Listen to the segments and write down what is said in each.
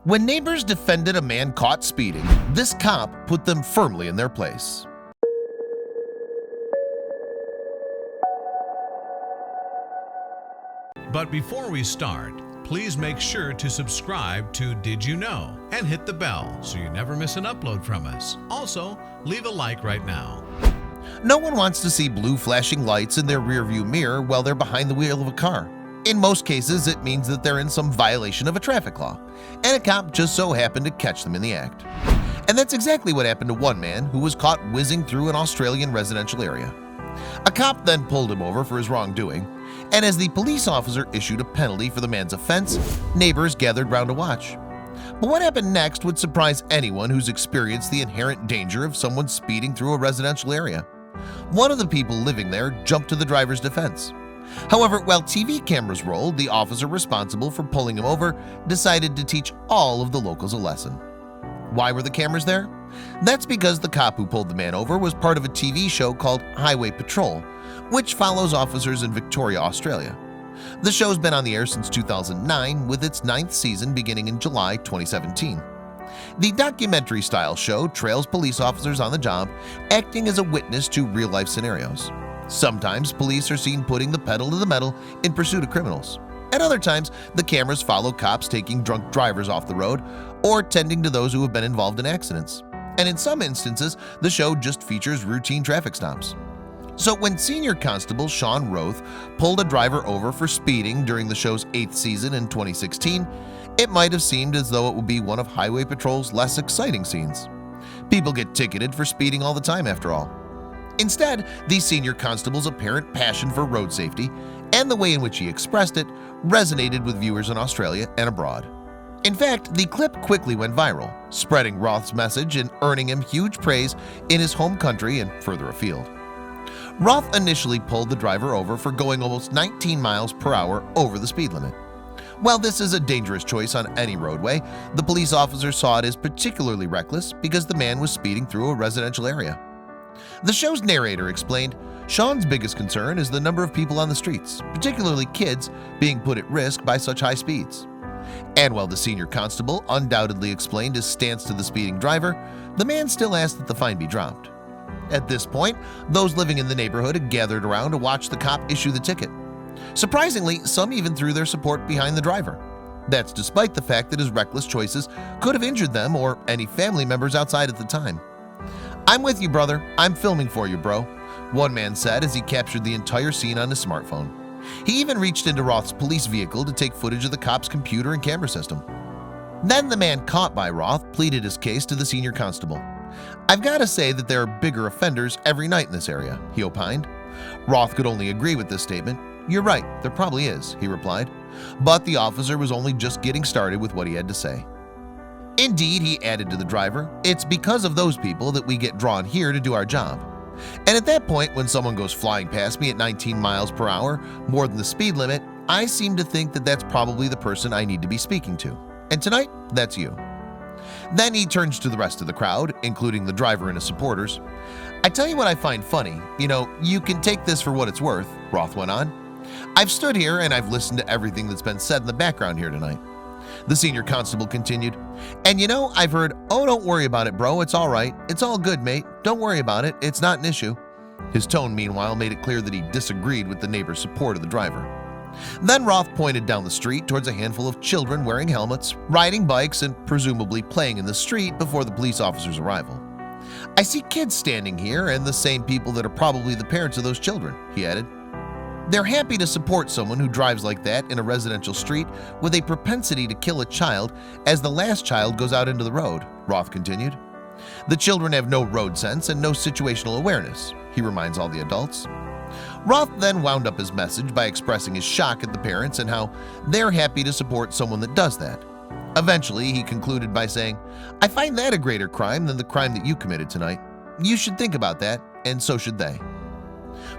When neighbors defended a man caught speeding, this cop put them firmly in their place. But before we start, please make sure to subscribe to Did You Know and hit the bell so you never miss an upload from us. Also, leave a like right now. No one wants to see blue flashing lights in their rearview mirror while they're behind the wheel of a car. In most cases, it means that they're in some violation of a traffic law, and a cop just so happened to catch them in the act. And that's exactly what happened to one man who was caught whizzing through an Australian residential area. A cop then pulled him over for his wrongdoing, and as the police officer issued a penalty for the man's offense, neighbors gathered round to watch. But what happened next would surprise anyone who's experienced the inherent danger of someone speeding through a residential area. One of the people living there jumped to the driver's defense. However, while TV cameras rolled, the officer responsible for pulling him over decided to teach all of the locals a lesson. Why were the cameras there? That's because the cop who pulled the man over was part of a TV show called Highway Patrol, which follows officers in Victoria, Australia. The show's been on the air since 2009, with its 9th season beginning in July 2017. The documentary-style show trails police officers on the job, acting as a witness to real-life scenarios. Sometimes police are seen putting the pedal to the metal in pursuit of criminals. At other times, the cameras follow cops taking drunk drivers off the road or tending to those who have been involved in accidents. And in some instances, the show just features routine traffic stops. So when Senior Constable Sean Roth pulled a driver over for speeding during the show's 8th season in 2016, it might have seemed as though it would be one of Highway Patrol's less exciting scenes. People get ticketed for speeding all the time after all. Instead, the senior constable's apparent passion for road safety and the way in which he expressed it resonated with viewers in Australia and abroad. In fact, the clip quickly went viral, spreading Roth's message and earning him huge praise in his home country and further afield. Roth initially pulled the driver over for going almost 19 miles per hour over the speed limit. While this is a dangerous choice on any roadway, the police officer saw it as particularly reckless because the man was speeding through a residential area. The show's narrator explained, Sean's biggest concern is the number of people on the streets, particularly kids, being put at risk by such high speeds. And while the senior constable undoubtedly explained his stance to the speeding driver, the man still asked that the fine be dropped. At this point, those living in the neighborhood had gathered around to watch the cop issue the ticket. Surprisingly, some even threw their support behind the driver. That's despite the fact that his reckless choices could have injured them or any family members outside at the time. "I'm with you, brother. I'm filming for you, bro," one man said as he captured the entire scene on his smartphone. He even reached into Roth's police vehicle to take footage of the cop's computer and camera system. Then the man caught by Roth pleaded his case to the senior constable. "I've got to say that there are bigger offenders every night in this area," he opined. Roth could only agree with this statement. "You're right, there probably is," he replied. But the officer was only just getting started with what he had to say. "Indeed," he added to the driver, "it's because of those people that we get drawn here to do our job. And at that point, when someone goes flying past me at 19 miles per hour, more than the speed limit, I seem to think that that's probably the person I need to be speaking to. And tonight, that's you." Then he turns to the rest of the crowd, including the driver and his supporters. "I tell you what I find funny. You can take this for what it's worth," Roth went on. "I've stood here and I've listened to everything that's been said in the background here tonight." The senior constable continued, "And I've heard, 'Oh, don't worry about it, bro, it's all right. It's all good, mate. Don't worry about it. It's not an issue.'" His tone, meanwhile, made it clear that he disagreed with the neighbor's support of the driver. Then Roth pointed down the street towards a handful of children wearing helmets, riding bikes, and presumably playing in the street before the police officer's arrival. "I see kids standing here and the same people that are probably the parents of those children," he added. "They're happy to support someone who drives like that in a residential street with a propensity to kill a child as the last child goes out into the road," Roth continued. "The children have no road sense and no situational awareness," he reminds all the adults. Roth then wound up his message by expressing his shock at the parents and how they're happy to support someone that does that. Eventually, he concluded by saying, "I find that a greater crime than the crime that you committed tonight. You should think about that, and so should they."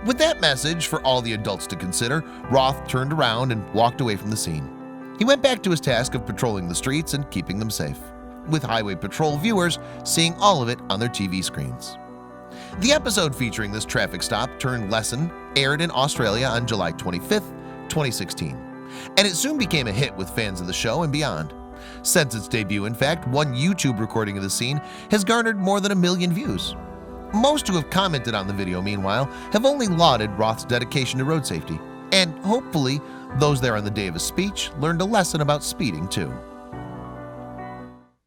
With that message for all the adults to consider, Roth turned around and walked away from the scene. He went back to his task of patrolling the streets and keeping them safe, with Highway Patrol viewers seeing all of it on their TV screens. The episode featuring this traffic stop turned lesson aired in Australia on July 25th, 2016, and it soon became a hit with fans of the show and beyond. Since its debut, in fact, one YouTube recording of the scene has garnered more than 1 million views. Most who have commented on the video, meanwhile, have only lauded Roth's dedication to road safety. And hopefully, those there on the day of his speech learned a lesson about speeding too.